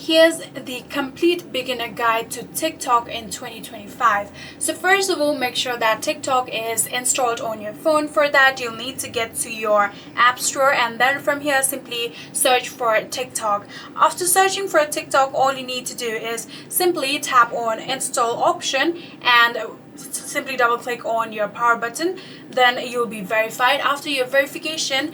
Here's the complete beginner guide to TikTok in 2025. So first of all, make sure that TikTok is installed on your phone. For that, you'll need to get to your app store, and then from here simply search for TikTok. After searching for TikTok, all you need to do is simply tap on install option and simply double click on your power button. Then you'll be verified. After your verification,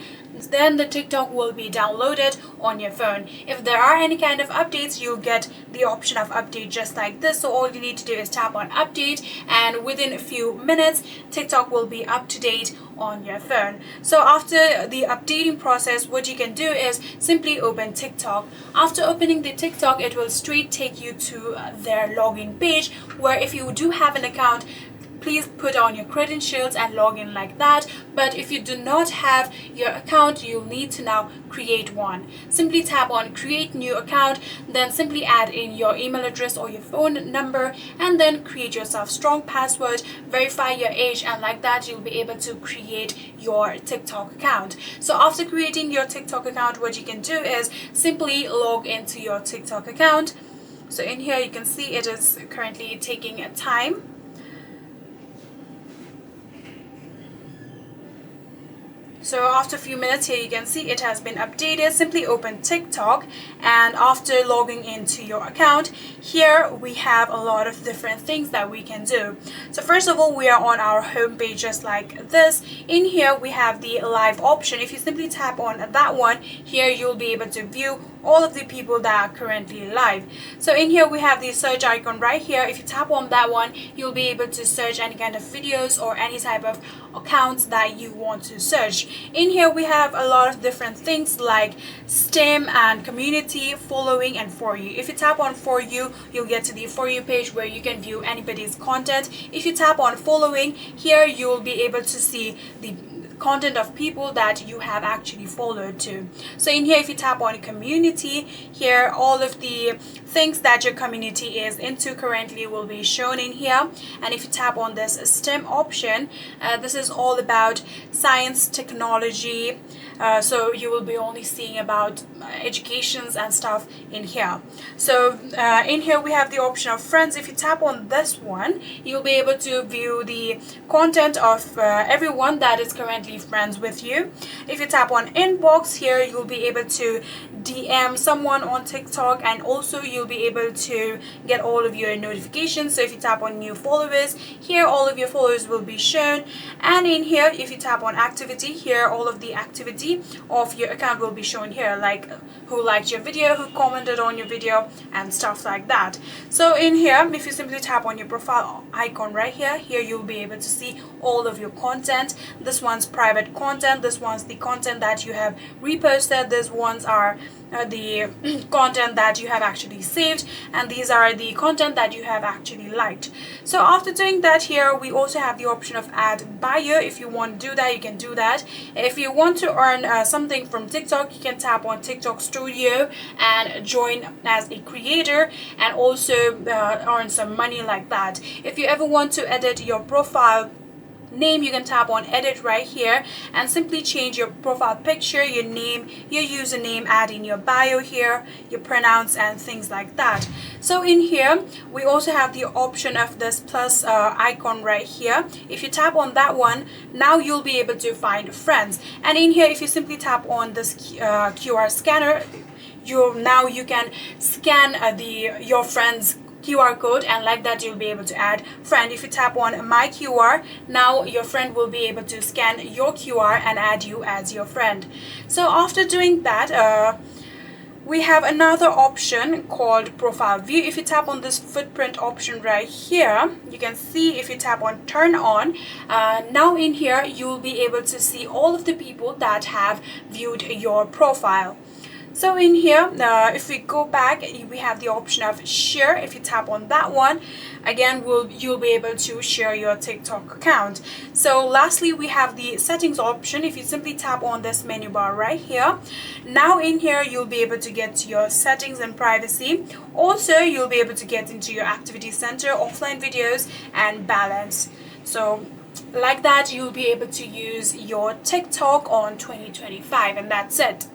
then the TikTok will be downloaded on your phone. If there are any kind of updates, you'll get the option of update just like this. So all you need to do is tap on update, and within a few minutes TikTok will be up to date on your phone. So after the updating process, what you can do is simply open TikTok. After opening the TikTok, it will straight take you to their login page, where if you do have an account, please put on your credentials and log in like that. But if you do not have your account, you'll need to now create one. Simply tap on create new account, then simply add in your email address or your phone number, and then create yourself strong password, verify your age, and like that you'll be able to create your TikTok account. So after creating your TikTok account, what you can do is simply log into your TikTok account. So in here you can see it is currently taking a time. So after a few minutes, here you can see it has been updated. Simply open TikTok, and after logging into your account, here we have a lot of different things that we can do. So first of all, we are on our home page just like this. In here we have the live option. If you simply tap on that one, here you'll be able to view all of the people that are currently live. So in here we have the search icon right here. If you tap on that one, you'll be able to search any kind of videos or any type of accounts that you want to search. In here we have a lot of different things like STEM and community, following, and for you. If you tap on for you, you'll get to the for you page where you can view anybody's content. If you tap on following, here you'll be able to see the content of people that you have actually followed to. So in here, if you tap on community, here all of the things that your community is into currently will be shown in here. And if you tap on this STEM option, this is all about science, technology, so you will be only seeing about educations and stuff in here. So in here we have the option of friends. If you tap on this one, you'll be able to view the content of everyone that is currently friends with you. If you tap on inbox, here you'll be able to DM someone on TikTok, and also you'll be able to get all of your notifications. So if you tap on new followers, here all of your followers will be shown. And in here, if you tap on activity, here all of the activity of your account will be shown here, like who liked your video, who commented on your video, and stuff like that. So in here, if you simply tap on your profile icon right here, here you'll be able to see all of your content. This one's private content, this one's the content that you have reposted, these ones are the content that you have actually saved, and these are the content that you have actually liked. So after doing that, here we also have the option of add bio. If you want to do that, you can do that. If you want to earn something from TikTok, you can tap on TikTok Studio and join as a creator, and also earn some money like that. If you ever want to edit your profile name, you can tap on edit right here and simply change your profile picture, your name, your username, add in your bio here, your pronouns, and things like that. So in here we also have the option of this plus icon right here. If you tap on that one, now you'll be able to find friends. And in here, if you simply tap on this QR scanner, you can scan your friends QR code, and like that you'll be able to add friend. If you tap on my QR, now your friend will be able to scan your QR and add you as your friend. So after doing that, we have another option called profile view. If you tap on this footprint option right here, you can see if you tap on turn on, now in here you'll be able to see all of the people that have viewed your profile. So in here, if we go back, we have the option of share. If you tap on that one, again you'll be able to share your TikTok account. So lastly, we have the settings option. If you simply tap on this menu bar right here, now in here you'll be able to get to your settings and privacy. Also, you'll be able to get into your activity center, offline videos, and balance. So like that, you'll be able to use your TikTok on 2025, and that's it.